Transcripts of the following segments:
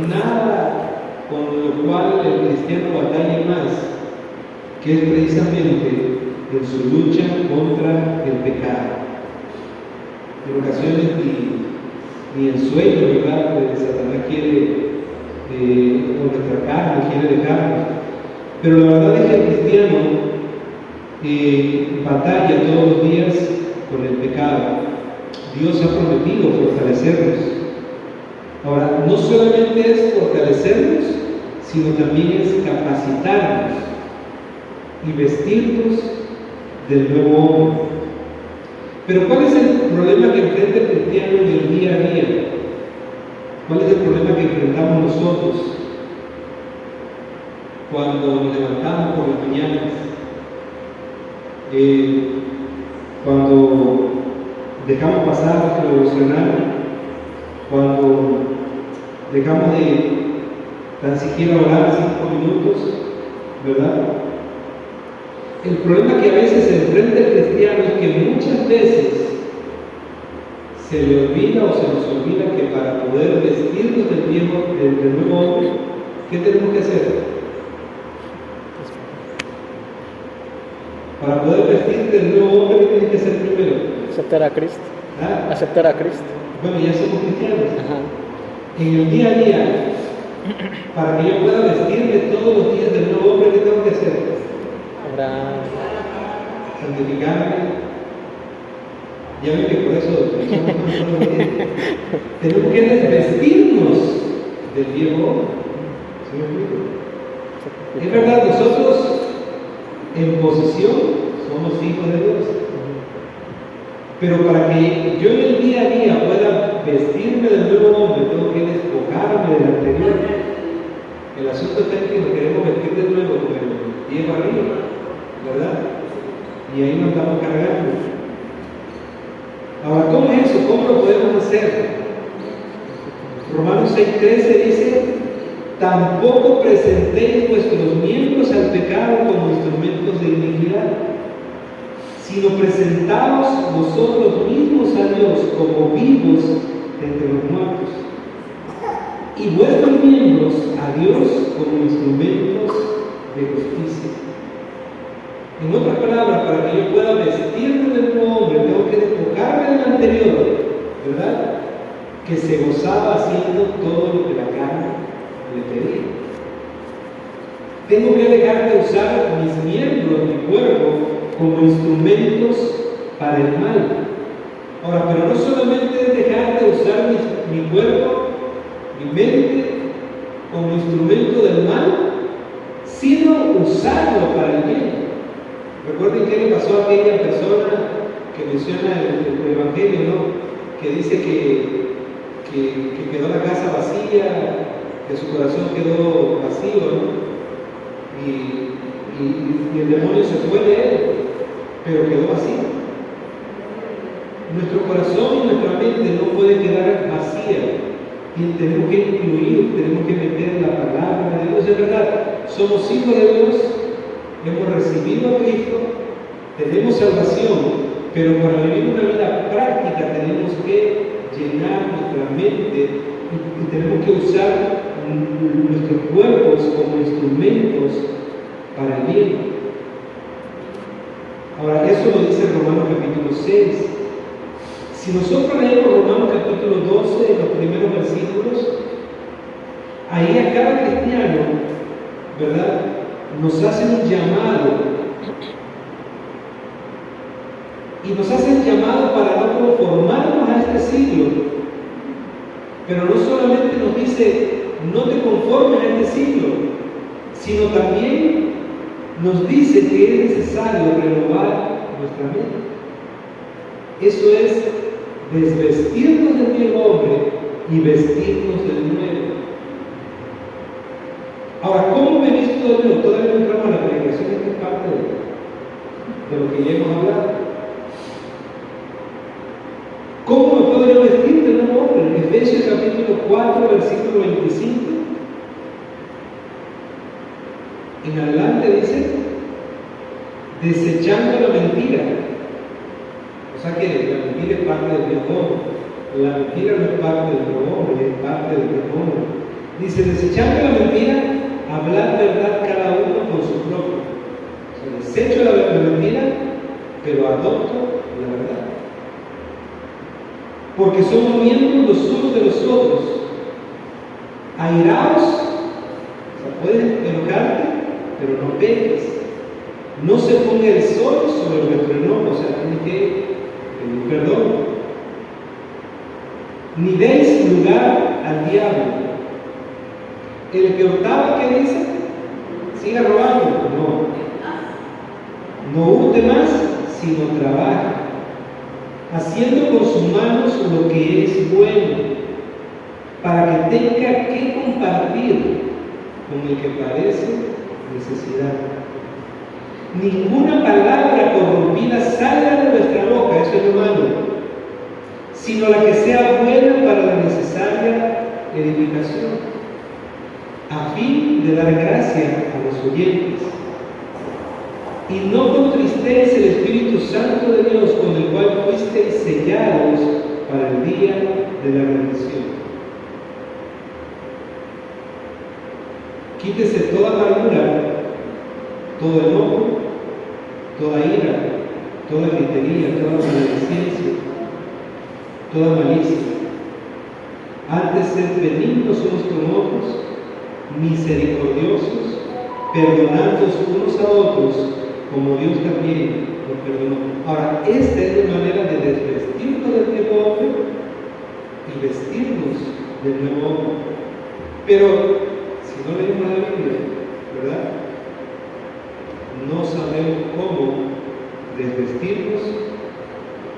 nada con lo cual el cristiano batalle más, que es precisamente en su lucha contra el pecado. En ocasiones ni el sueño, ¿verdad?, de Satanás quiere, o nuestra carne quiere dejarnos. Pero la verdad es que el cristiano batalla todos los días con el pecado. Dios ha prometido fortalecernos. Ahora, no solamente es fortalecernos, sino también es capacitarnos y vestirnos del nuevo hombre. Pero ¿cuál es el problema que enfrenta el cristiano en el día a día? ¿Cuál es el problema que enfrentamos nosotros cuando nos levantamos por las mañanas? Cuando dejamos pasar el devocional, cuando dejamos de tan siquiera orar 5 minutos, ¿verdad? El problema que a veces se enfrenta el cristiano es que muchas veces se le olvida o se nos olvida que para poder vestirnos del nuevo hombre, ¿qué tenemos que hacer? Para poder vestir del nuevo hombre, ¿qué tienes que hacer primero? Aceptar a Cristo. ¿Ah? Aceptar a Cristo. Bueno, ya somos cristianos. Ajá. En el día a día, para que yo pueda vestirme todos los días del nuevo hombre, ¿qué tengo que hacer? Orar. Santificarme. Ya ven que por eso tenemos que desvestirnos del viejo hombre. ¿Sí me explico? Es verdad, nosotros en posición somos hijos de Dios. Pero para que yo en el día a día pueda vestirme del nuevo hombre, tengo que despojarme del anterior. El asunto está en que nos queremos vestir de nuevo con el viejo arriba, ¿verdad? Y ahí nos estamos cargando. Ahora, ¿cómo es eso? ¿Cómo lo podemos hacer? Romanos 6:13 dice: tampoco presentéis vuestros miembros al pecado como instrumentos de iniquidad, sino presentaos vosotros mismos a Dios como vivos entre los muertos, y vuestros miembros a Dios como instrumentos de justicia. En otras palabras, para que yo pueda vestirme del nuevo hombre, tengo que despojarme del anterior, ¿verdad?, que se gozaba haciendo todo lo que la carne le pedía. Tengo que dejar de usar mis miembros, mi cuerpo, como instrumentos para el mal. Ahora, pero no solamente es dejar de usar mi cuerpo, mi mente, como instrumento del mal, sino usarlo para el bien. Recuerden qué le pasó a aquella persona que menciona el Evangelio, ¿no?, que dice que quedó la casa vacía, que su corazón quedó vacío, ¿no?, y el demonio se fue de él, pero quedó vacío. Nuestro corazón y nuestra mente no pueden quedar vacías, y tenemos que incluir, tenemos que meter la palabra de Dios. Es verdad, somos hijos de Dios, hemos recibido a Cristo, tenemos salvación, pero para vivir una vida práctica tenemos que llenar nuestra mente y tenemos que usar nuestros cuerpos como instrumentos para el bien. Ahora, eso lo dice Romanos capítulo 6. Si nosotros leemos Romanos capítulo 12, los primeros versículos, ahí a cada cristiano, ¿verdad?, nos hace un llamado. Y nos hace un llamado para no conformarnos a este siglo. Pero no solamente nos dice: no te conformes a este siglo, sino también nos dice que es necesario renovar nuestra mente. Eso es desvestirnos del viejo hombre y vestirnos del nuevo. Ahora, ¿cómo me visto de nuevo? Todavía no entramos a la predicación, esta es parte de lo que ya hemos hablado. ¿Cómo me puedo yo vestir de nuevo hombre? En Efesios capítulo 4, versículo 25. En adelante dice: desechando la mentira. O sea que la mentira es parte del viejo hombre. La mentira no es parte del nuevo hombre, es parte del viejo hombre. Dice, desechando la mentira, hablad verdad cada uno con su propio. O sea, desecho la mentira, pero adopto la verdad. Porque somos miembros los unos de los otros. Airaos, o sea, puedes enojarte, pero no peques. No se ponga el sol sobre nuestro enojo, o sea, tiene que pedir perdón. Ni deis lugar al diablo. El que hurtaba, ¿qué dice? Siga robando. No hurte más, sino trabaja, haciendo con sus manos lo que es bueno, para que tenga que compartir con el que padece necesidad. Ninguna palabra corrompida salga de nuestra boca, eso es lo malo, sino la que sea buena para la necesaria edificación, a fin de dar gracia a los oyentes. Y no contristéis el Espíritu Santo de Dios, con el cual fuisteis sellados para el día de la redención. Quítese toda amargura, todo enojo, toda ira, toda gritería, toda maledicencia, toda malicia. Antes sed benignos unos con otros, misericordiosos, perdonándoos unos a otros, como Dios también nos perdonó. Ahora, esta es la manera de desvestirnos del viejo hombre y vestirnos del nuevo hombre. Pero, si no leemos la Biblia, ¿verdad?, no sabemos cómo desvestirnos.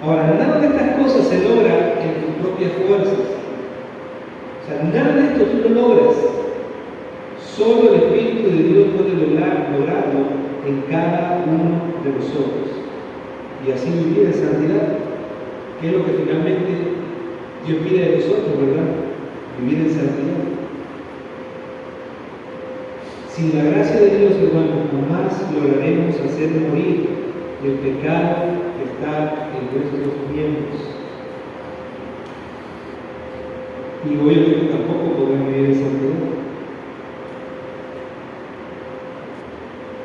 Ahora, nada de estas cosas se logra en tus propias fuerzas. O sea, nada de esto tú lo logras. Solo el Espíritu de Dios puede lograrlo en cada uno de nosotros. Y así vivir en santidad, que es lo que finalmente Dios pide de nosotros, ¿verdad? Vivir en santidad. Sin la gracia de Dios, hermanos, jamás lograremos hacer morir el pecado que está en nuestros miembros. Y obviamente tampoco podemos vivir en santidad.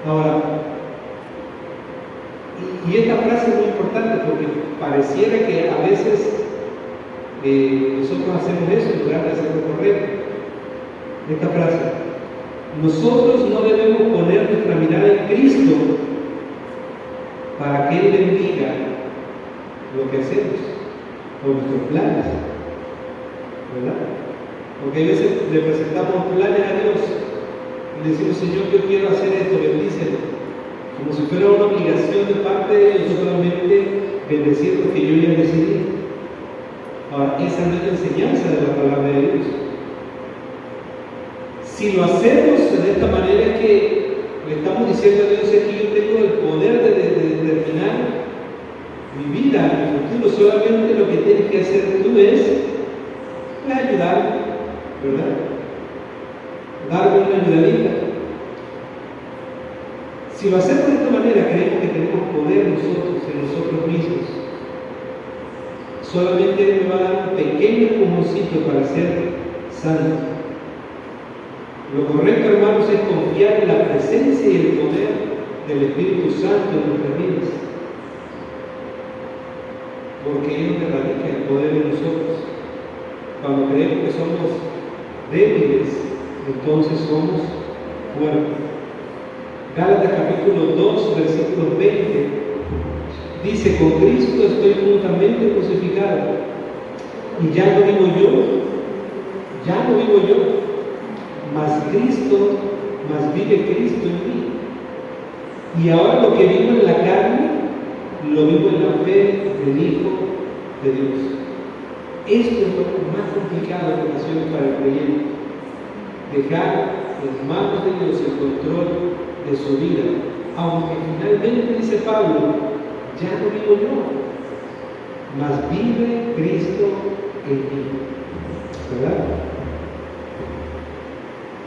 Ahora, y esta frase es muy importante porque pareciera que a veces nosotros hacemos eso en lugar de hacer lo correcto. Esta frase: nosotros no debemos poner nuestra mirada en Cristo para que Él bendiga lo que hacemos o nuestros planes, ¿verdad? Porque a veces le presentamos planes a Dios y le decimos: Señor, yo quiero hacer esto, bendícelo, como si fuera una obligación de parte de Él solamente bendecir lo que yo ya decidí. Ahora, esa no es la enseñanza de la palabra de Dios. Si lo hacemos de esta manera, es que le estamos diciendo a Dios: es que yo tengo el poder de determinar mi vida, mi futuro. Solamente lo que tienes que hacer tú es ayudar, ¿verdad? Darme una ayudadita. Si lo hacemos de esta manera, creemos que tenemos poder nosotros, en nosotros mismos. Solamente Él me va a dar un pequeño empujoncito para ser santo. Lo correcto, hermanos, es confiar en la presencia y el poder del Espíritu Santo en nuestras vidas, porque Él nos radica el poder en nosotros. Cuando creemos que somos débiles, entonces somos fuertes. Gálatas capítulo 2, versículo 20, dice: con Cristo estoy juntamente crucificado, y ya no vivo yo, mas vive Cristo en mí. Y ahora lo que vivo en la carne, lo vivo en la fe del Hijo de Dios. Esto es lo más complicado en ocasiones para el creyente: dejar en manos de Dios el control de su vida, aunque finalmente, dice Pablo, ya no vivo yo, mas vive Cristo en mí, ¿verdad?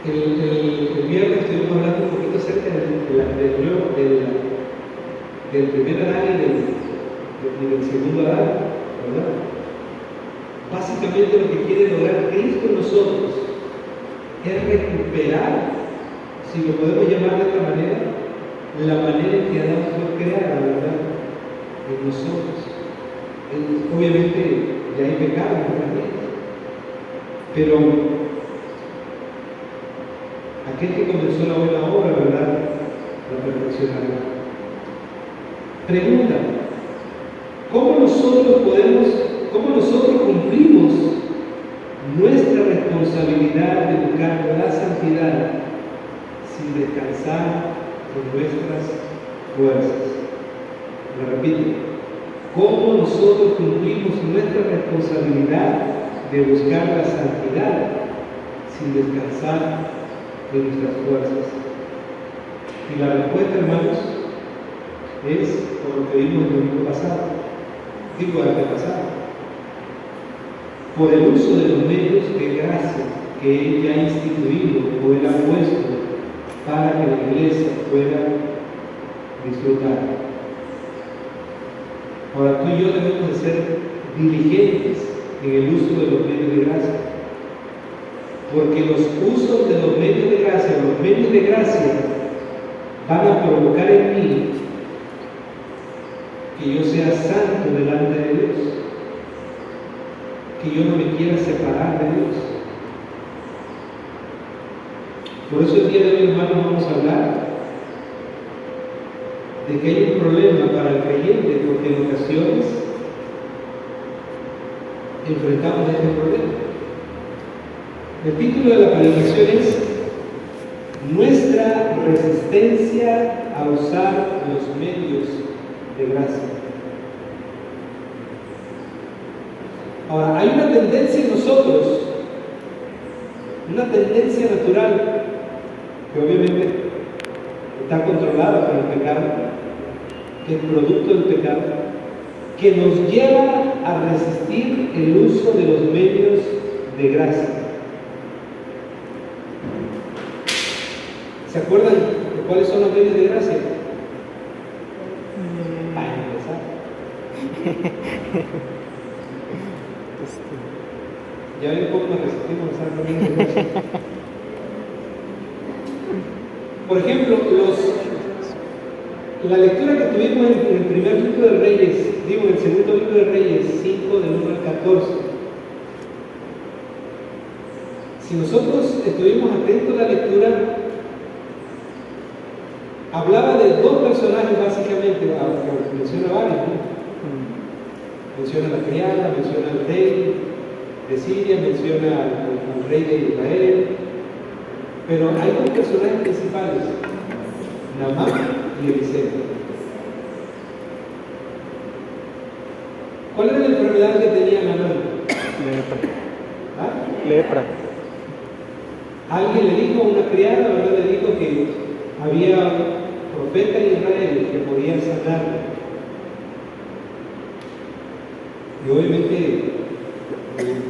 El viernes estuvimos hablando un poquito acerca del primer Adán y del segundo Adán, ¿verdad? Básicamente lo que quiere lograr Cristo en nosotros es recuperar, si lo podemos llamar de esta manera, la manera en que Adán fue creado, ¿verdad? En nosotros. Obviamente ya hay pecado en nuestras vidas, pero aquel que comenzó la buena obra, ¿verdad?, la perfeccionará. Pregunta: ¿cómo nosotros cumplimos nuestra responsabilidad de buscar la santidad sin descansar en nuestras fuerzas? Lo repito: ¿cómo nosotros cumplimos nuestra responsabilidad de buscar la santidad sin descansar en nuestras fuerzas? Y la respuesta, hermanos, es por lo que vimos el domingo pasado, antepasado, por el uso de los medios de gracia que Él ya ha instituido o Él ha puesto para que la iglesia pueda disfrutar. Ahora, tú y yo debemos de ser diligentes en el uso de los medios de gracia, porque los usos de los medios de gracia van a provocar en mí que yo sea santo delante de Dios, que yo no me quiera separar de Dios. Por eso el día de hoy, hermanos, vamos a hablar de que hay un problema para el creyente, porque en ocasiones enfrentamos este problema. El título de la predicación es Nuestra resistencia a usar los medios de gracia. Ahora, hay una tendencia en nosotros, una tendencia natural, que obviamente está controlada por el pecado, que es producto del pecado, que nos lleva a resistir el uso de los medios de gracia. ¿Se acuerdan de cuáles son los medios de gracia? Para empezar. Ya ven cómo nos resistimos a usar los medios de gracia. Por ejemplo, la lectura que tuvimos en el primer libro de Reyes, en el segundo libro de Reyes, 5 del 1 al 14. Si nosotros estuvimos atentos a la lectura, hablaba de dos personajes básicamente, aunque menciona varios, ¿no? Menciona a la criada, menciona al rey de Siria, menciona al rey de Israel, pero hay dos personajes principales, Naamán y Eliseo. ¿Cuál era la enfermedad que tenía Naamán? Lepra. ¿Ah? Lepra. Alguien le dijo a una criada, ¿verdad? Le dijo que había profeta en Israel que podía sanarlo. Y obviamente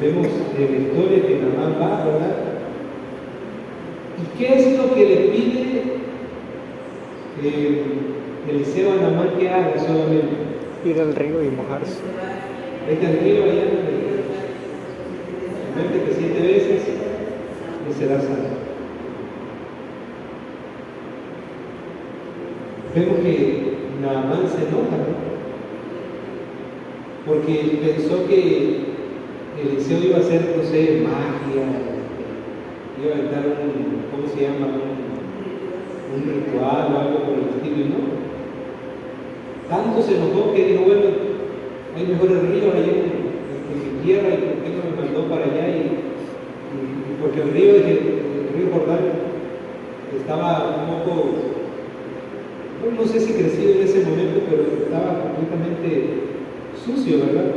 vemos en la historia que Naamán va, ¿verdad? ¿Y qué es lo que le pide Eliseo a Naamán que haga solamente? Ir al río y mojarse. Vete al río allá, métete 7 veces y serás sano. Vemos que Naamán se enoja, ¿no? Porque pensó que Eliseo iba a hacer, no sé, magia, iba a inventar ¿cómo se llama? Un ritual o algo por el estilo, y no. Tanto se enojó que dijo, bueno, hay mejores ríos allá en mi tierra, y por qué no me mandó para allá, y porque el río Jordán estaba un poco, no sé si crecido en ese momento, pero estaba completamente sucio, ¿verdad?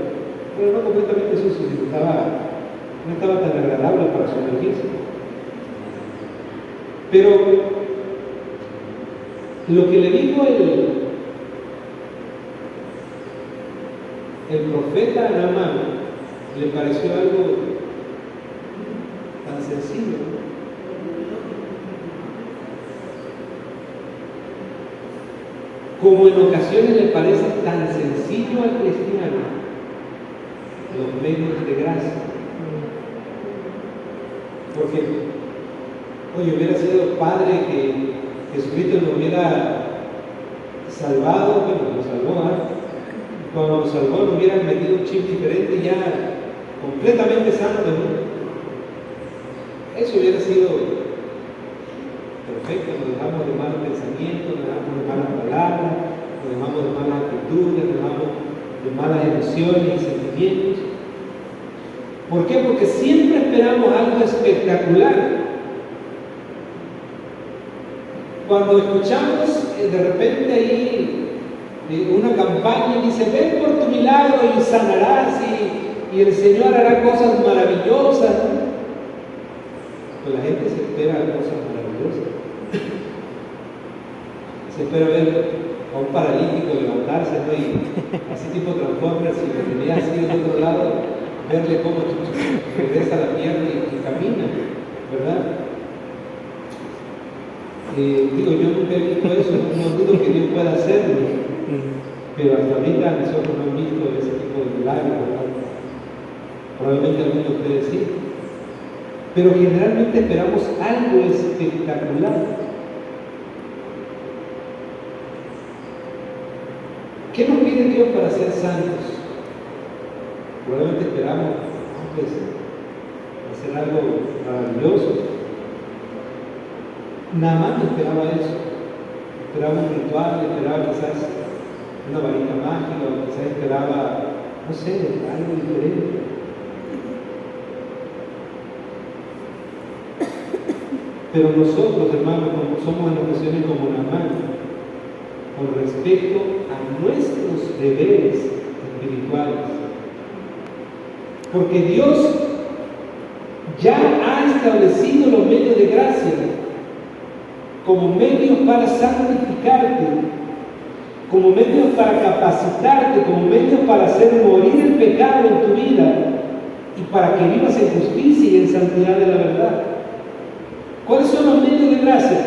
Bueno, no completamente sucio, sino no estaba tan agradable para sumergirse. Pero lo que le dijo el profeta a Naamán le pareció algo tan sencillo, ¿no? Como en ocasiones le parece tan sencillo al cristiano los medios de gracia. Porque Oye, hubiera sido padre que Jesucristo nos hubiera salvado, bueno, nos salvó, ¿eh? Cuando nos salvó nos hubieran metido un chip diferente ya completamente santo, ¿no? Eso hubiera sido perfecto, nos dejamos de malos pensamientos, nos dejamos de malas palabras, nos dejamos de malas actitudes, nos dejamos de malas emociones y sentimientos. ¿Por qué? Porque siempre esperamos algo espectacular. Cuando escuchamos de repente ahí una campaña y dice, ven por tu milagro y sanarás y el Señor hará cosas maravillosas, ¿no? Pues la gente se espera cosas maravillosas. Se espera ver a un paralítico levantarse, ¿no? Y así tipo Transformers, y lo tenía así del otro lado, verle cómo regresa la pierna y camina, ¿verdad? Digo, yo nunca he visto eso, no dudo que Dios pueda hacerlo, pero hasta ahorita nosotros no hemos visto ese tipo de milagros, ¿verdad? Probablemente algunos de ustedes sí, pero generalmente esperamos algo espectacular. ¿Qué nos pide Dios para ser santos? Probablemente esperamos pues, hacer algo maravilloso. Nada más esperaba eso. Esperaba un ritual, esperaba quizás una varita mágica, o quizás esperaba, no sé, algo diferente. Pero nosotros, hermanos, somos en ocasiones como Naamán, con respecto a nuestros deberes espirituales. Porque Dios ya ha establecido los medios de gracia como medios para santificarte, como medios para capacitarte, como medios para hacer morir el pecado en tu vida y para que vivas en justicia y en santidad de la verdad. ¿Cuáles son los medios de gracia?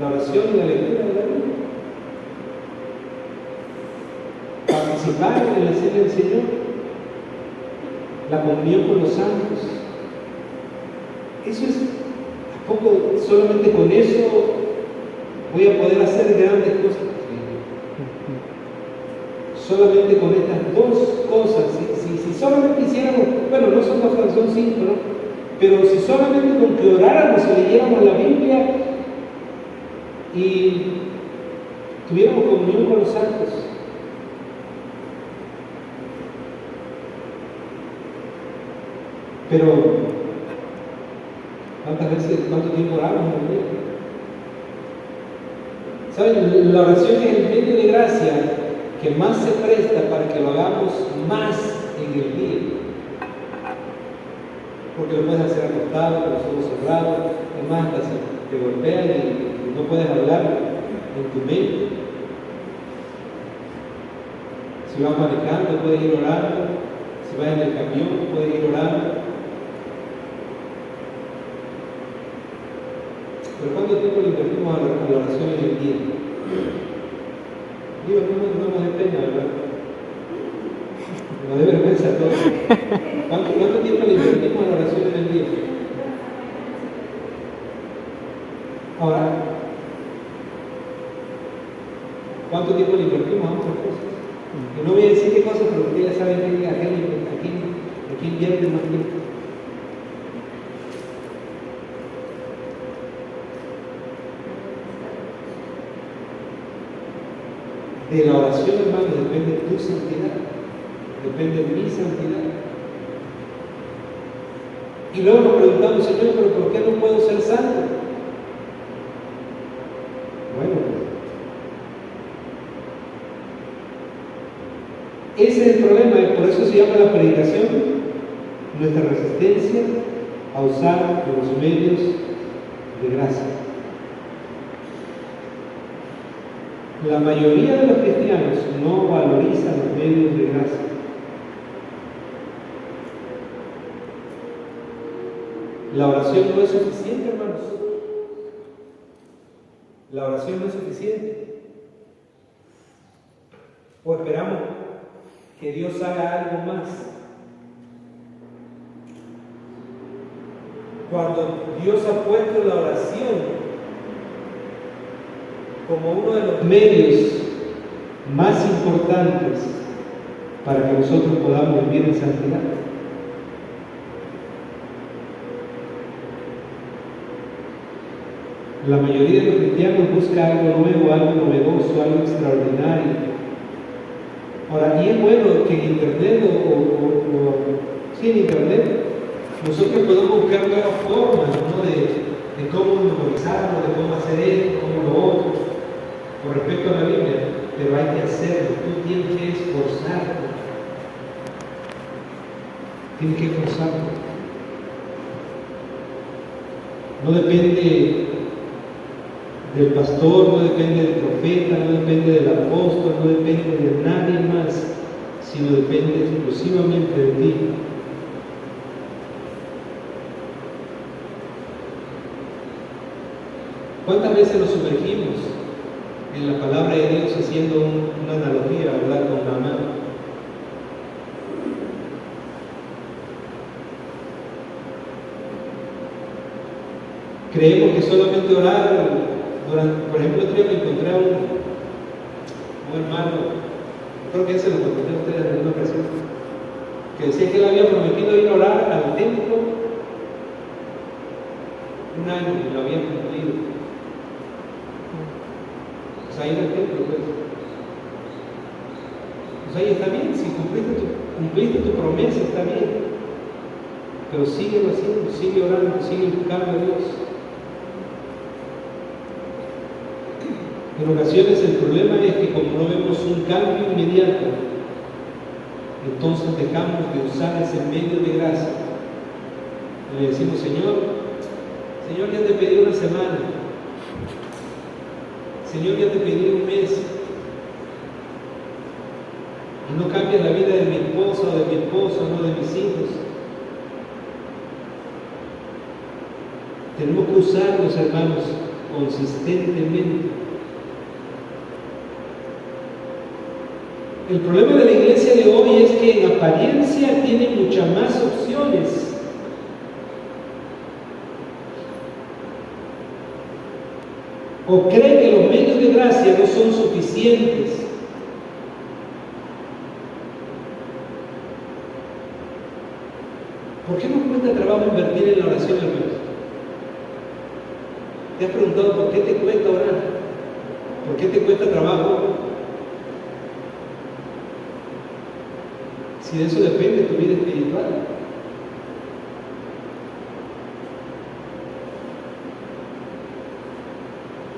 La oración y la lectura de la Biblia. Participar en la cena del Señor. La comunión con los santos. Eso es, ¿a poco solamente con eso voy a poder hacer grandes cosas? Solamente con estas dos cosas, si solamente hiciéramos, bueno, no son dos, son cinco, ¿no? Pero si solamente con que oráramos y leyéramos la Biblia y tuviéramos comunión con los santos, pero ¿cuánto tiempo oramos en el día? ¿Saben? La oración es el medio de gracia que más se presta para que lo hagamos más en el día. Porque lo puedes hacer acostado, con los ojos cerrados, además hasta si te golpean y no puedes hablar en tu mente. Si vas manejando, puedes ir orando. Si vas en el camión, puedes ir orando. Pero ¿cuánto tiempo le invertimos a la oración en el día? Digo, no nos dé pena, ¿verdad? Nos dé vergüenza a todos. ¿Cuánto tiempo le invertimos a la oración en el día? Ahora, ¿cuánto tiempo le invertimos a otras cosas? Y no voy a decir qué cosas, pero ustedes ya saben que aquí invierte más tiempo. De la oración, hermano, depende tu santidad, depende de mi santidad. Y luego nos preguntamos, Señor, ¿pero por qué no puedo ser santo? Bueno, ese es el problema, y por eso se llama la predicación, nuestra resistencia a usar los medios de gracia. La mayoría de los cristianos no valorizan los medios de gracia. La oración no es suficiente, hermanos. La oración no es suficiente. O esperamos que Dios haga algo más. cuando Dios ha puesto la oración como uno de los medios más importantes para que nosotros podamos vivir en santidad. La mayoría de los cristianos busca algo nuevo, algo novedoso, algo extraordinario. Ahora, y es bueno que en internet en internet nosotros podemos buscar nuevas formas, ¿no? de cómo memorizarlo, de cómo hacer esto, cómo lo otro, con respecto a la Biblia, pero hay que hacerlo, tú tienes que esforzarte, tienes que esforzarte. No depende del pastor, no depende del profeta, no depende del apóstol, no depende de nadie más, sino depende exclusivamente de ti. ¿Cuántas veces nos sumergimos en la palabra de Dios haciendo una analogía, ¿verdad?, con la mano? Creemos que solamente orar, por ejemplo, otro día me encontré a un hermano, creo que ese lo conté a ustedes en alguna ocasión, que decía que él había prometido ir a orar al templo un año y lo había cumplido. Pues ahí en el templo, pues. Pues ahí está bien, si cumpliste tu promesa, está bien. Pero sigue haciendo, sigue orando, sigue buscando a Dios. En ocasiones el problema es que como no vemos un cambio inmediato, entonces dejamos de usar ese medio de gracia. Y le decimos, Señor, ya te pedí una semana. Señor, ya te pedí un mes. Y no cambias la vida de mi esposa o de mi esposo, no de mis hijos. Tenemos que usarlos, hermanos, consistentemente. El problema de la iglesia de hoy es que en apariencia tiene muchas más opciones. O cree que los medios de gracia no son suficientes. ¿Por qué nos cuesta trabajo invertir en la oración, hermanos? ¿Te has preguntado por qué te cuesta orar? ¿Por qué te cuesta trabajo? Si de eso depende tu vida espiritual.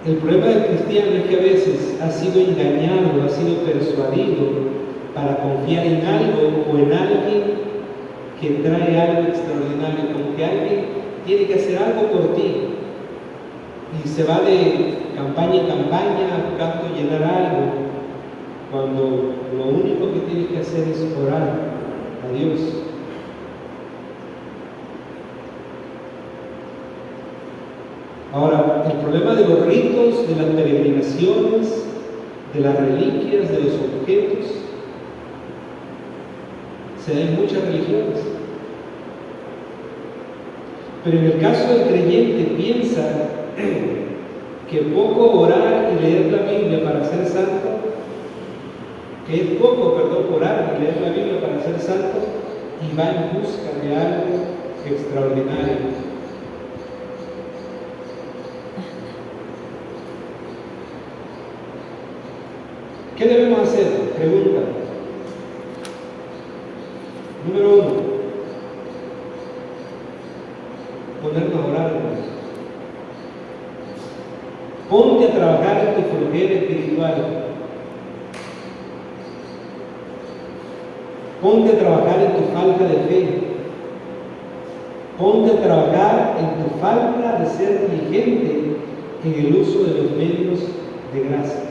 El problema del cristiano es que a veces ha sido engañado, ha sido persuadido para confiar en algo o en alguien que trae algo extraordinario, como que alguien tiene que hacer algo por ti y se va de campaña en campaña buscando llenar algo, cuando lo único que tienes que hacer es orar a Dios. Ahora, el problema de los ritos, de las peregrinaciones, de las reliquias, de los objetos, se da en muchas religiones. Pero en el caso del creyente piensa que poco orar y leer la Biblia para ser santo, que es poco, orar y leer la Biblia para ser santo, y va en busca de algo extraordinario. ¿Qué debemos hacer? Pregunta. Número 1. Ponernos a orar. Ponte a trabajar en tu flojera espiritual. Ponte a trabajar en tu falta de fe. Ponte a trabajar en tu falta de ser diligente en el uso de los medios de gracia.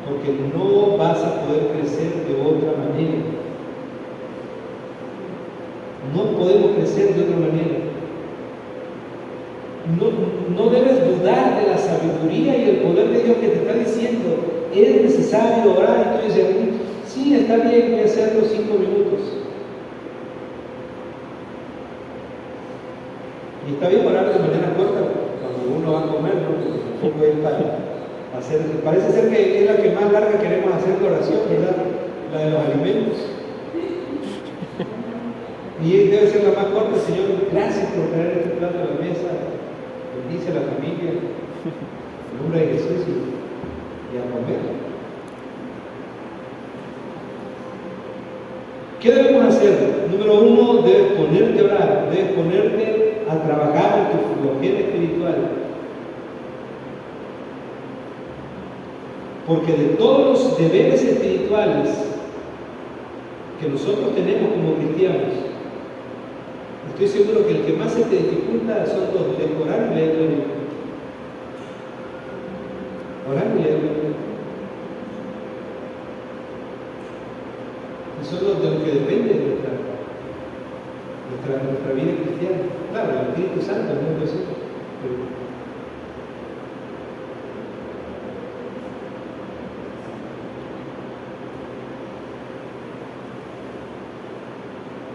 Porque no vas a poder crecer de otra manera. No podemos crecer de otra manera. No debes dudar de la sabiduría y el poder de Dios que te está diciendo, es necesario orar, y tú dices, sí, está bien, voy a hacerlo 5 minutos. orar de manera corta cuando uno va a comer, ¿no? Porque tampoco es para hacer, parece ser que es la que más larga queremos hacer la oración, ¿verdad? La de los alimentos. Y debe ser la más corta. Señor, gracias por traer este plato a la mesa. Bendice a la familia. En nombre de Jesús y a comer. ¿Qué debemos hacer? Número uno, debes ponerte a orar, debes ponerte a trabajar en tu flojera espiritual. Porque de todos los deberes espirituales que nosotros tenemos como cristianos, estoy seguro que el que más se te dificulta son dos, el orar y leer la Biblia. Orar y leer la Biblia. Y son los de lo que depende de nuestra vida cristiana. Claro, el Espíritu Santo no es eso.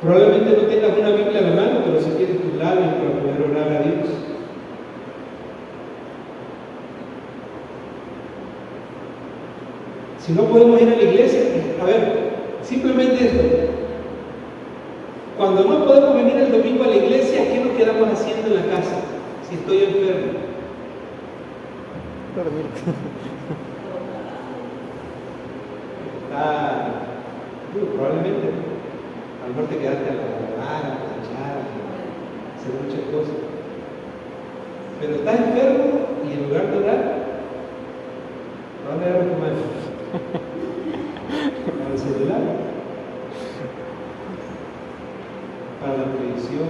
Probablemente no tengas una Biblia a la mano, pero si tienes tus labios para poder orar a Dios. Si no podemos ir a la iglesia, a ver, simplemente esto. Cuando no podemos venir el domingo a la iglesia, ¿qué nos quedamos haciendo en la casa? Si estoy enfermo. Dormir. Probablemente. A lo mejor te quedaste a lavar, a planchar, a hacer muchas cosas. Pero estás enfermo y en lugar de orar, ¿a dónde agarras tu mano? Para el celular, para la televisión.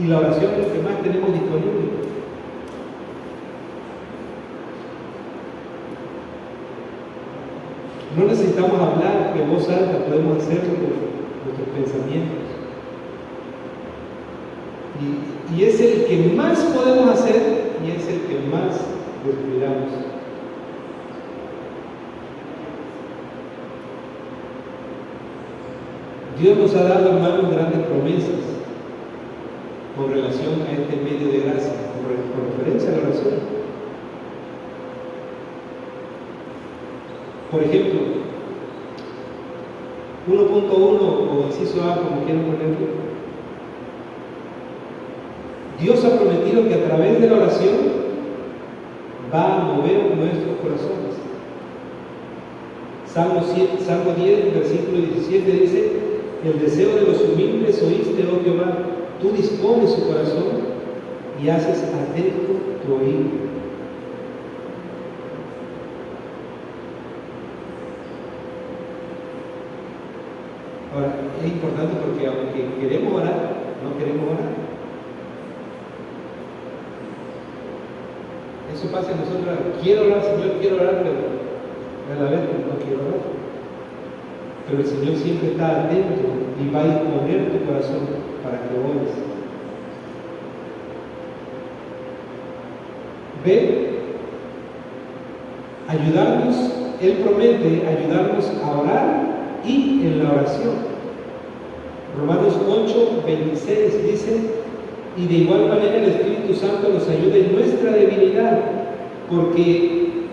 Y la oración es lo que más tenemos disponible. No necesitamos hablar de voz alta, podemos hacerlo con nuestros pensamientos. Y es el que más podemos hacer y es el que más descuidamos. Dios nos ha dado, hermanos, grandes promesas con relación a este medio de gracia, con referencia a la oración. Por ejemplo, 1.1 o inciso A, como quieran ponerlo, Dios ha prometido que a través de la oración va a mover nuestros corazones. Salmo 10, versículo 17 dice: el deseo de los humildes oíste, oh Jehová, tú dispones su corazón y haces atento tu oído. Ahora, es importante porque aunque queremos orar, no queremos orar. Eso pasa en nosotros. Quiero orar, Señor, quiero orar, pero a la vez no quiero orar. Pero el Señor siempre está atento y va a disponer tu corazón para que ores. Ve, ayudarnos, Él promete ayudarnos a orar y en la oración. Romanos 8, 26 dice: y de igual manera el Espíritu Santo nos ayuda en nuestra debilidad, porque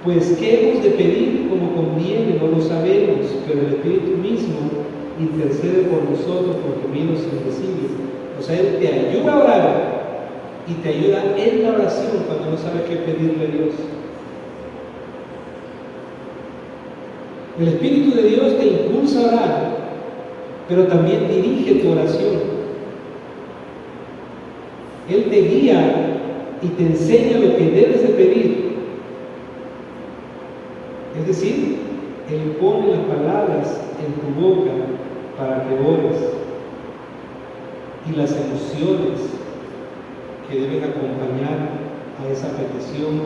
pues qué hemos de pedir como conviene no lo sabemos, pero el Espíritu mismo intercede por nosotros con gemidos indecibles. O sea, Él te ayuda a orar y te ayuda en la oración cuando no sabes qué pedirle a Dios. El Espíritu de Dios te impulsa a orar, pero también dirige tu oración. Él te guía y te enseña lo que debes de pedir. Es decir, Él pone las palabras en tu boca para que ores y las emociones que deben acompañar a esa petición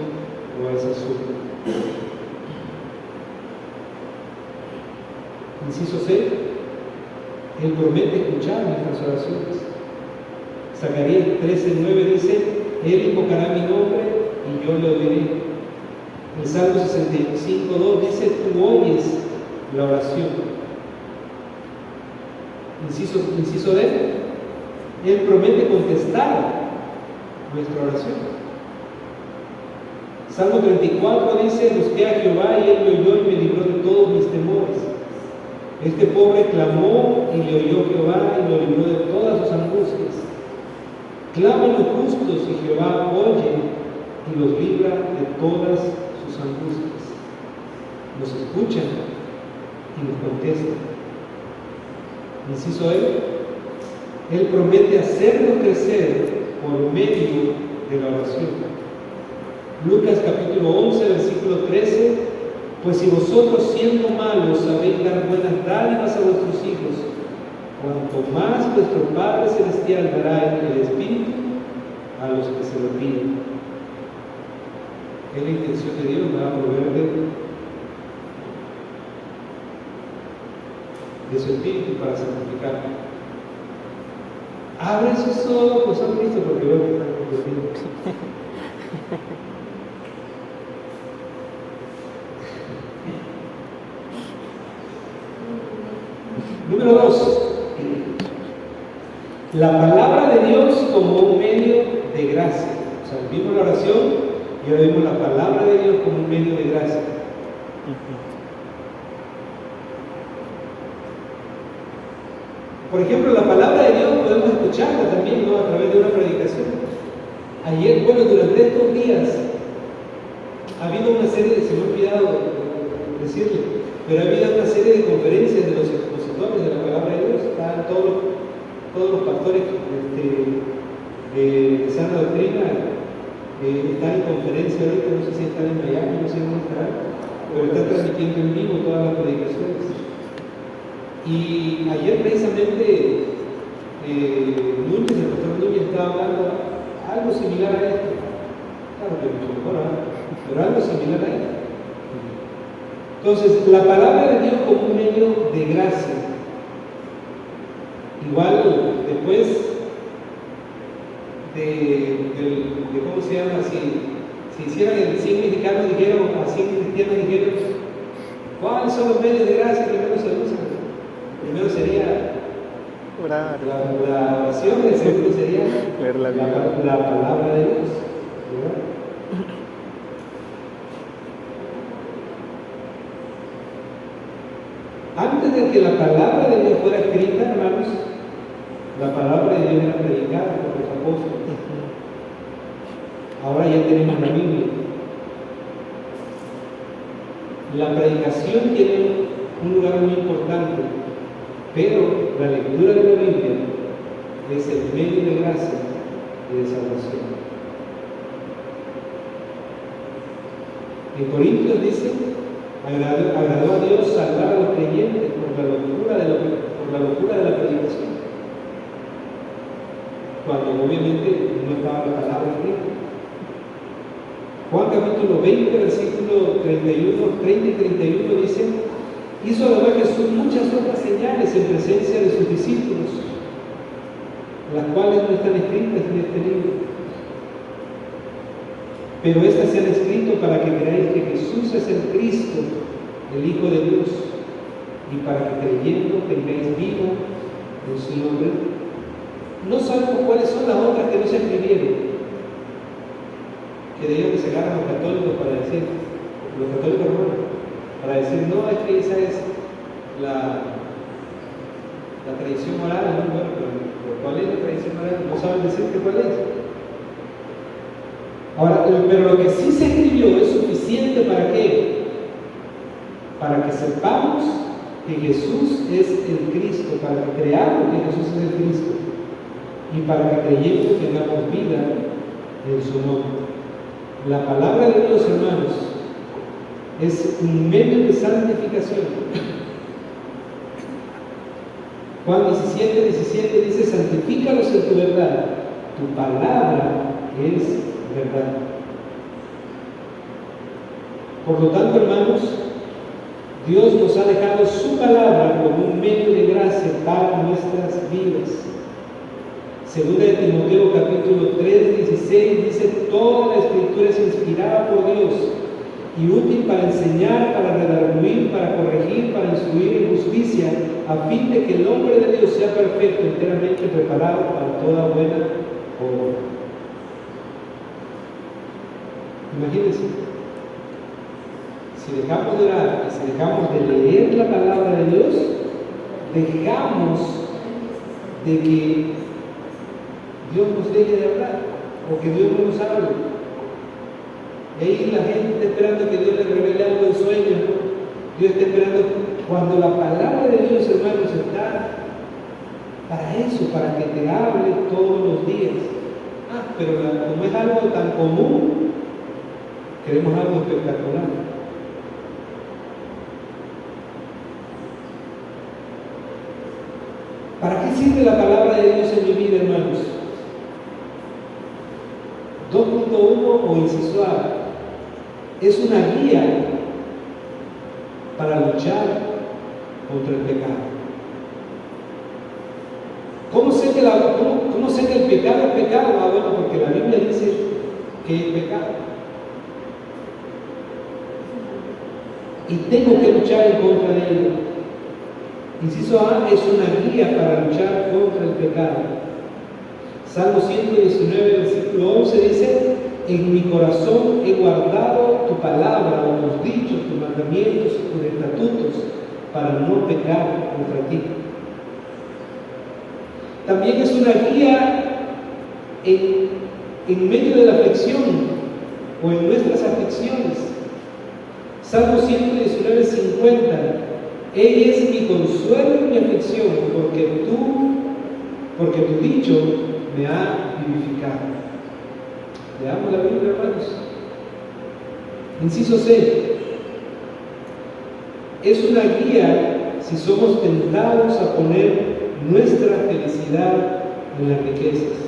o a esa súplica. Inciso C, Él promete escuchar nuestras oraciones. Zacarías 13:9 dice: Él invocará mi nombre y yo le oiré. El Salmo 65:2 dice: tú oyes la oración. Inciso D, Él promete contestar nuestra oración. Salmo 34 dice: busqué a Jehová y Él me oyó y me libró de todos mis temores. Este pobre clamó y le oyó Jehová y lo libró de todas sus angustias. Claman los justos y Jehová oye y los libra de todas sus angustias. Nos escuchan y nos contestan. Inciso E, Él promete hacernos crecer por medio de la oración. Lucas capítulo 11, versículo 13: pues si vosotros siendo malos sabéis dar buenas dádivas a vuestros hijos, cuanto más vuestro Padre Celestial dará el Espíritu a los que se lo piden. Es la intención de Dios, va a proveer de su Espíritu para santificar. Abre sus ojos, han visto, porque veo que están comprometidos. Número 2, la palabra de Dios como un medio de gracia. O sea, vimos la oración y ahora vimos la palabra de Dios como un medio de gracia. Por ejemplo, la palabra de Dios podemos escucharla también, ¿no?, a través de una predicación. Ayer, durante estos días ha habido una serie se me ha olvidado decirle, pero ha habido una serie de conferencias de los expositores de la palabra de Dios. Están todos los pastores de sana doctrina están en conferencia ahorita, no sé si están en Miami, no sé dónde estarán, pero están transmitiendo en vivo todas las predicaciones. Y ayer precisamente Núñez, el pastor Núñez, estaba hablando algo similar a esto. Claro que mucho mejor, pero algo similar a esto. Entonces, la palabra de Dios como un medio de gracia. Igual, después de ¿cómo se llama? Si hicieran el 100 mexicanos dijeron, a 100 cristianos dijeron, ¿cuáles son los medios de gracia que primero se usan? Primero sería orar, la oración, el segundo sería leer la palabra de Dios, ¿verdad? Antes de que la palabra de Dios fuera escrita, hermanos, la palabra de Dios era predicada por los apóstoles. Ahora ya tenemos la Biblia. La predicación tiene un lugar muy importante, pero la lectura de la Biblia es el medio de gracia y de salvación. En Corintios dice: agradó a Dios salvar a los creyentes por la locura de la predicación, cuando obviamente no estaba la palabra escrita. Juan capítulo 20, versículo 30 y 31 dice: hizo además Jesús muchas otras señales en presencia de sus discípulos, las cuales no están escritas en este libro, pero estas se han escrito para que creáis que Jesús es el Cristo, el Hijo de Dios, y para que creyendo tengáis vida en su nombre. No sabemos cuáles son las otras que no se escribieron, que de ellos que se agarran los católicos para decir, los católicos romanos, para decir, no, es que esa es la tradición oral, ¿no? Bueno, pero ¿cuál es la tradición oral? No saben decirte cuál es. Ahora, pero lo que sí se escribió es suficiente ¿para qué? Para que sepamos que Jesús es el Cristo, para que creamos que Jesús es el Cristo, y para que creyendo tengamos vida en su nombre. La palabra de Dios, hermanos, es un medio de santificación. Juan 17 dice: santifícalos en tu verdad, tu palabra es verdad. Por lo tanto, hermanos, Dios nos ha dejado su palabra como un medio de gracia para nuestras vidas. Segunda de Timoteo capítulo 3, 16 dice: toda la escritura es inspirada por Dios y útil para enseñar, para redarguir, para corregir, para instruir en justicia, a fin de que el hombre de Dios sea perfecto, enteramente preparado para toda buena obra. Imagínense, si dejamos de orar y si dejamos de leer la palabra de Dios, dejamos de que Dios nos deje de hablar o que Dios no nos hable. Y ahí la gente está esperando que Dios le revele algo en sueños, ¿no? Dios está esperando cuando la palabra de Dios, hermanos, está para eso, para que te hable todos los días. Pero como es algo tan común, queremos algo espectacular. ¿Para qué sirve la palabra de Dios en mi vida, hermanos? 2.1 o inciso A. Es una guía para luchar contra el pecado. ¿Cómo sé que el pecado es pecado? Bueno, porque la Biblia dice que es pecado. Y tengo que luchar en contra de ello. Inciso A es una guía para luchar contra el pecado. Salmo 119, versículo 11 dice: en mi corazón he guardado tu palabra, o tus dichos, tus mandamientos y tus estatutos, para no pecar contra ti. También es una guía en medio de la aflicción o en nuestras aflicciones. Salmo 119, 50. Él es mi consuelo en mi aflicción, porque tu dicho me ha vivificado. Leamos la Biblia, hermanos. Inciso C. Es una guía si somos tentados a poner nuestra felicidad en las riquezas.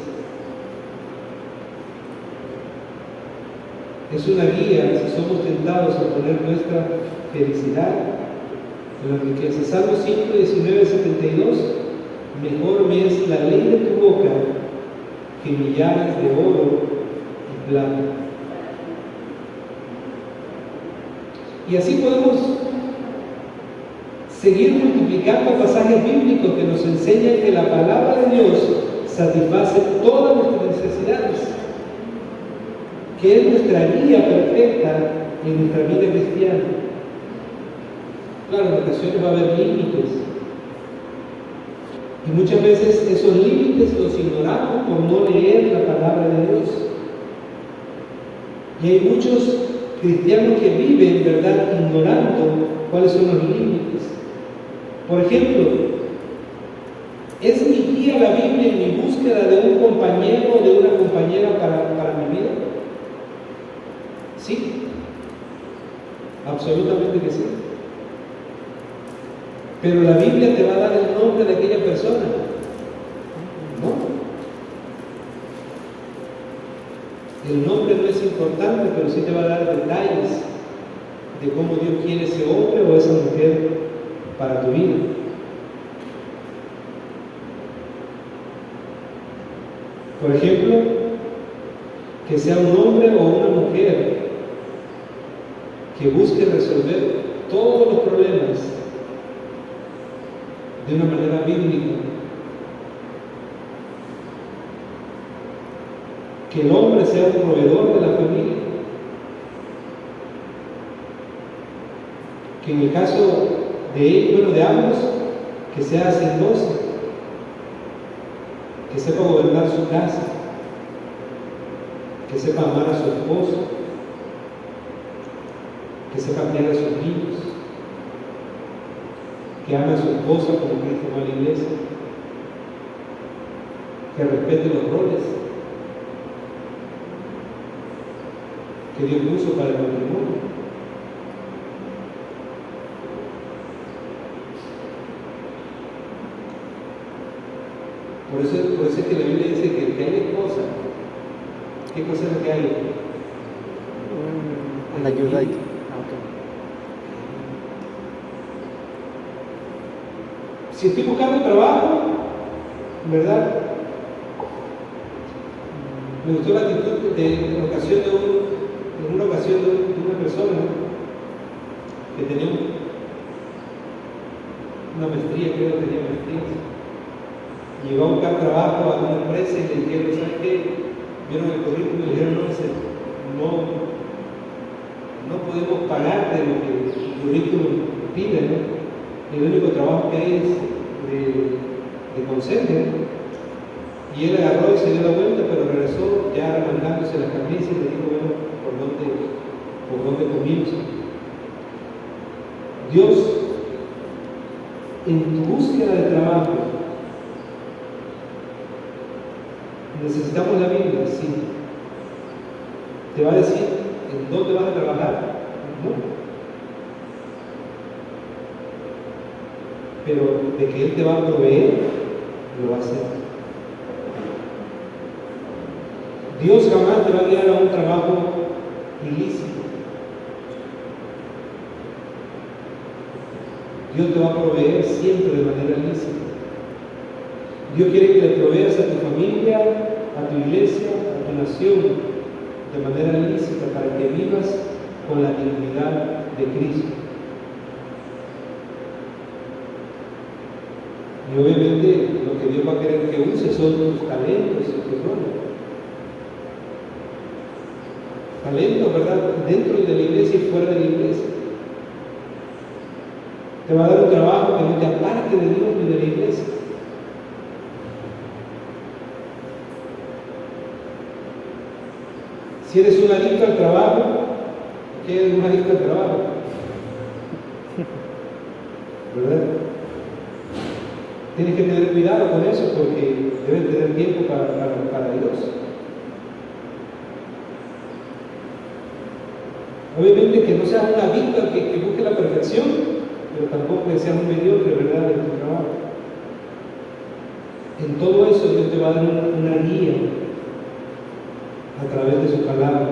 Es una guía si somos tentados a poner nuestra felicidad en las riquezas. Salmo 119, 72. Mejor me es la ley de tu boca que millares de oro y plata. Y así podemos seguir multiplicando pasajes bíblicos que nos enseñan que la palabra de Dios satisface todas nuestras necesidades, que es nuestra guía perfecta en nuestra vida cristiana. Claro, en ocasiones va a haber límites, y muchas veces esos límites los ignoramos por no leer la palabra de Dios. Y hay muchos cristianos que viven, ¿verdad?, ignorando cuáles son los límites. Por ejemplo, ¿es mi guía la Biblia en mi búsqueda de un compañero o de una compañera para mi vida? Sí, absolutamente que sí. Pero la Biblia te va a dar el nombre de aquella persona, ¿no? El nombre no es importante, pero sí te va a dar detalles de cómo Dios quiere ese hombre o esa mujer para tu vida. Por ejemplo, que sea un hombre o una mujer que busque resolver todos los problemas de una manera bíblica. Que el hombre sea un proveedor de la familia. Que en el caso de ambos, que sea hacendoso, que sepa gobernar su casa, que sepa amar a su esposo, que sepa criar a sus niños, que ame a su esposa como Cristo amó a la iglesia, que respete los roles que Dios puso para el matrimonio. Por eso es que la Biblia dice que el que hay esposa, ¿qué cosa es lo que hay? Una ayuda ahí. Si estoy buscando trabajo, ¿verdad? Me gustó la actitud en una ocasión de una persona maestría, creo que tenía maestría. Llegó a buscar trabajo a una empresa y le dijeron, ¿sabes qué? Vieron el currículum y le dijeron, no podemos pagarte lo que el currículum pide, ¿no? El único trabajo que hay es de conserje. Y él agarró y se dio la vuelta, pero regresó ya arrancándose la camisa y le dijo, bueno, ¿por dónde comienzo? Dios, en tu búsqueda de trabajo, necesitamos la Biblia, sí. Te va a decir en dónde vas a trabajar, no. Pero de que Él te va a proveer, lo va a hacer. Dios jamás te va a guiar a un trabajo ilícito. Dios te va a proveer siempre de manera lícita. Dios quiere que le proveas a tu familia, a tu iglesia, a tu nación, de manera lícita, para que vivas con la dignidad de Cristo. Y obviamente lo que Dios va a querer que uses son tus talentos y tus dones. Talentos, ¿verdad? Dentro de la iglesia y fuera de la iglesia. Te va a dar un trabajo que no te aparte de Dios ni de la iglesia. Si eres un adicto al trabajo, ¿qué es un adicto al trabajo? ¿Verdad? Tienes que tener cuidado con eso porque debes tener tiempo para Dios. Obviamente que no seas un adicto que busque la perfección, pero tampoco que seas un mediocre, ¿verdad?, en tu trabajo. En todo eso Dios te va a dar una guía a través de su palabra.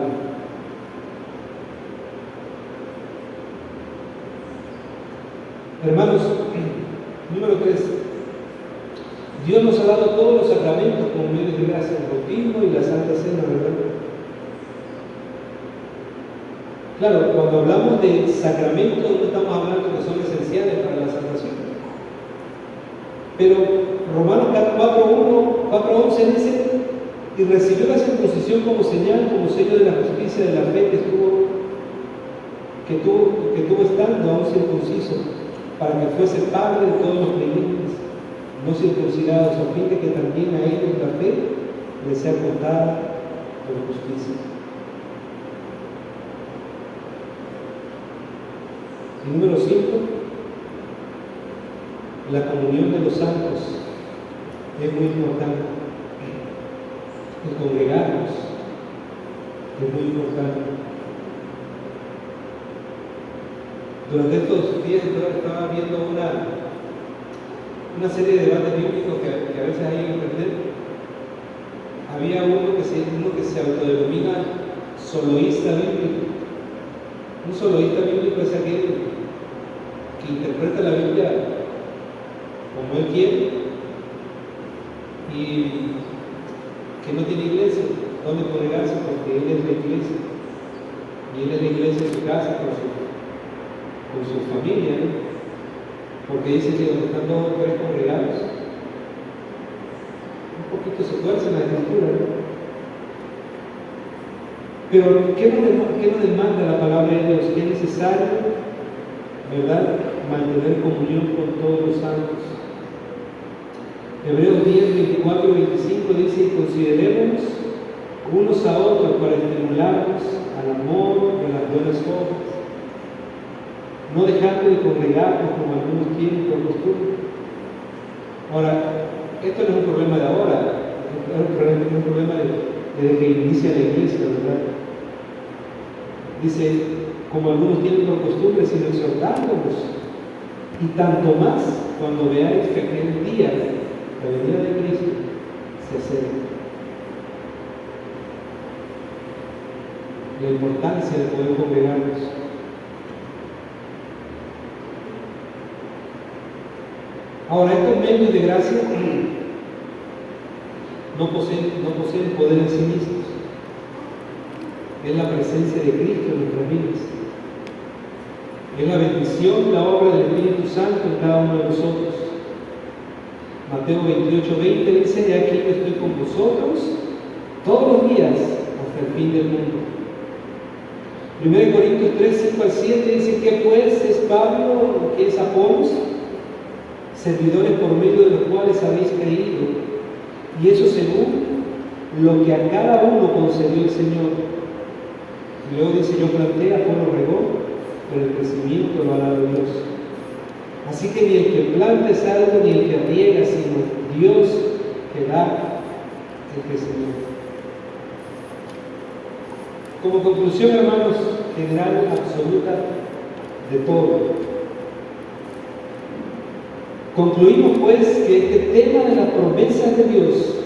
Hermanos, número 3. Dios nos ha dado todos los sacramentos como medios de gracia, el bautismo y la Santa Cena, ¿verdad? Claro, cuando hablamos de sacramentos no estamos hablando que son esenciales para la salvación. Pero Romanos 4:11 dice, y recibió la circuncisión como señal, como sello de la justicia de la fe que tuvo estando aún circunciso, para que fuese padre de todos los creyentes, no circuncidados, a fin de que también a ellos la fe les sea contada por justicia. Y número 5, la comunión de los santos es muy importante. El congregarnos es muy importante. Durante estos días estaba viendo una serie de debates bíblicos que a veces hay en internet. Había uno que se autodenomina soloísta bíblico. Un soloísta bíblico es aquel que interpreta la Biblia como él quiere y que no tiene iglesia donde congregarse porque él es la iglesia y él es la iglesia en su casa con su familia, ¿no? Porque dice que donde están 2 o 3 congregados un poquito se tuerce en la escritura, ¿no? Pero ¿qué nos demanda la palabra de Dios? Que es necesario, ¿verdad?, mantener comunión con todos los santos. Hebreos 10, 24 y 25 dice, y consideremos unos a otros para estimularnos al amor y a las buenas obras, no dejando de congregarnos como algunos tienen por costumbre. Ahora, esto no es un problema de ahora, es un problema desde que inicia la iglesia, ¿verdad? Dice, como algunos tienen por costumbre, sino exhortándonos, y tanto más cuando veáis que aquel día, la venida de Cristo, se acerca. La importancia de poder congregarnos. Ahora, estos medios de gracia no poseen poder en sí mismos. Es la presencia de Cristo en nuestras vidas. Es la bendición, la obra del Espíritu Santo en cada uno de nosotros. Mateo 28:20 dice: "He aquí yo estoy con vosotros todos los días hasta el fin del mundo". 1 Corintios 3:5-7 dice: "¿Qué pues es Pablo? ¿Qué es Apolos? Servidores por medio de los cuales habéis creído, y eso según lo que a cada uno concedió el Señor". Y luego dice: "Yo planté, Apolo regó, pero el crecimiento lo ha dado Dios". Así que ni el que planta es algo, ni el que riega, sino Dios que da el crecimiento. Como conclusión, hermanos, general absoluta de todo, concluimos pues que este tema de las promesas de Dios,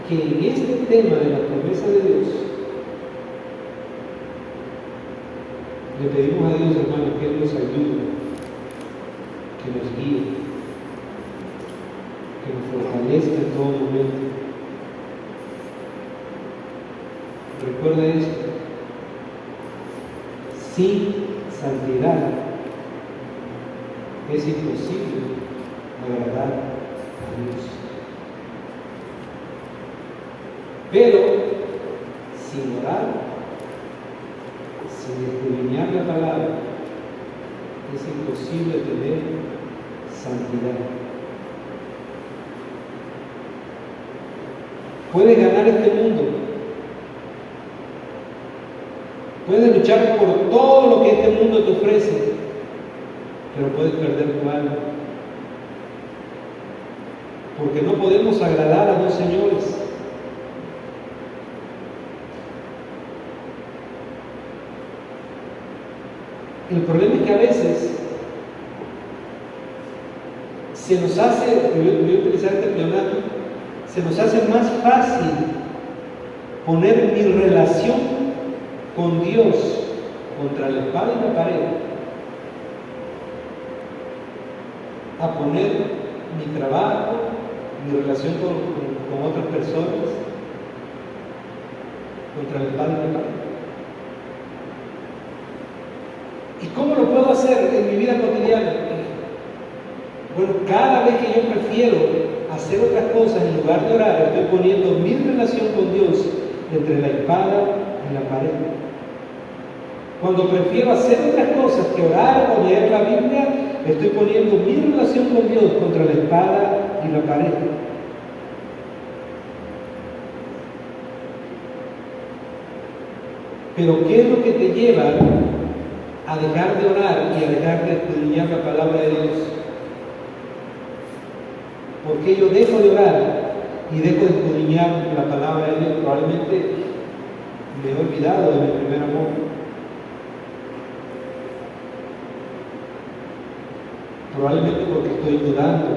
que en este tema de las promesas de Dios, le pedimos a Dios, hermanos, que Él nos ayude, que nos guíe, que nos fortalezca en todo momento. Recuerda esto: sin santidad es imposible agradar a Dios. Pero sin orar, sin escudriñar la palabra, es imposible tener santidad. Puedes ganar este mundo, puedes luchar por todo lo que este mundo te ofrece, pero puedes perder tu alma, porque no podemos agradar a dos señores. El problema es que a veces se nos hace, voy a utilizar este pleonasmo, se nos hace más fácil poner mi relación con Dios contra la espada y la pared, a poner mi trabajo, mi relación con otras personas contra la espada y la pared. ¿Y cómo lo puedo hacer en mi vida cotidiana? Bueno, cada vez que yo prefiero hacer otras cosas en lugar de orar, estoy poniendo mi relación con Dios entre la espada y la pared. Cuando prefiero hacer otras cosas que orar o leer la Biblia, estoy poniendo mi relación con Dios contra la espada y la pared. Pero ¿qué es lo que te lleva a dejar de orar y a dejar de escudriñar la palabra de Dios? Porque yo dejo de orar y dejo de escudriñar la palabra de Dios. Probablemente me he olvidado de mi primer amor. Probablemente porque estoy dudando.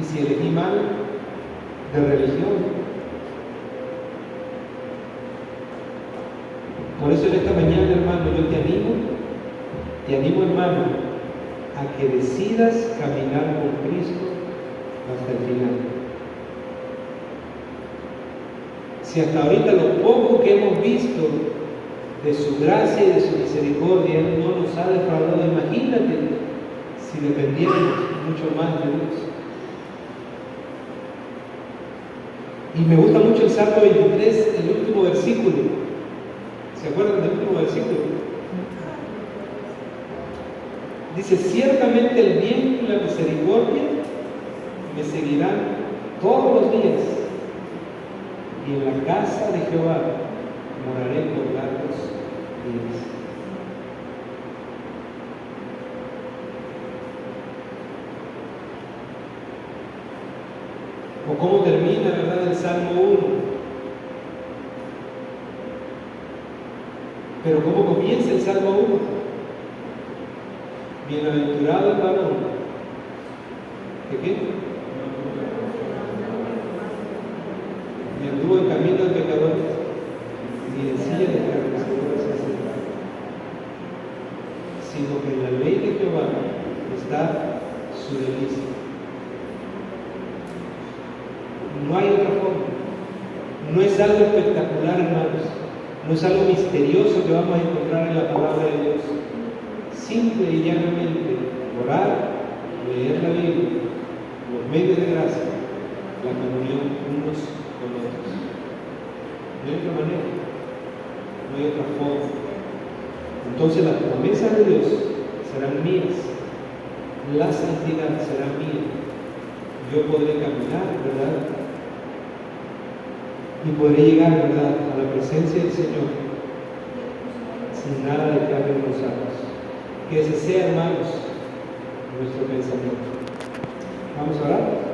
Y si elegí mal de religión. Por eso en esta mañana, hermano, yo te animo, hermano, a que decidas caminar con Cristo hasta el final. Si hasta ahorita lo poco que hemos visto de su gracia y de su misericordia no nos ha defraudado, imagínate si dependiéramos mucho más de Dios. Y me gusta mucho el Salmo 23, el último versículo. ¿Se acuerdan del último versículo? Dice: ciertamente el bien y la misericordia me seguirán todos los días, y en la casa de Jehová moraré por largos días. O cómo termina, ¿verdad?, el Salmo 1. Pero ¿cómo comienza el Salmo 1? Bienaventurado el varón. ¿De qué? Y anduvo en camino de pecadores y en silla de transgresores se sentó, sino que en la ley de Jehová está su delicia. No hay otra forma. No es algo espectacular, hermanos. No es algo misterioso que vamos a encontrar en la palabra de Dios. simple y llanamente orar, leer la Biblia, los medios de gracia, la comunión unos con otros. No hay otra manera, no hay otra forma. Entonces las promesas de Dios serán mías, la santidad será mía. Yo podré caminar, ¿verdad? Y podré llegar, ¿verdad?, a la presencia del Señor sin nada de carne en los ojos. Que ese sea, hermanos, nuestro pensamiento. Vamos a orar.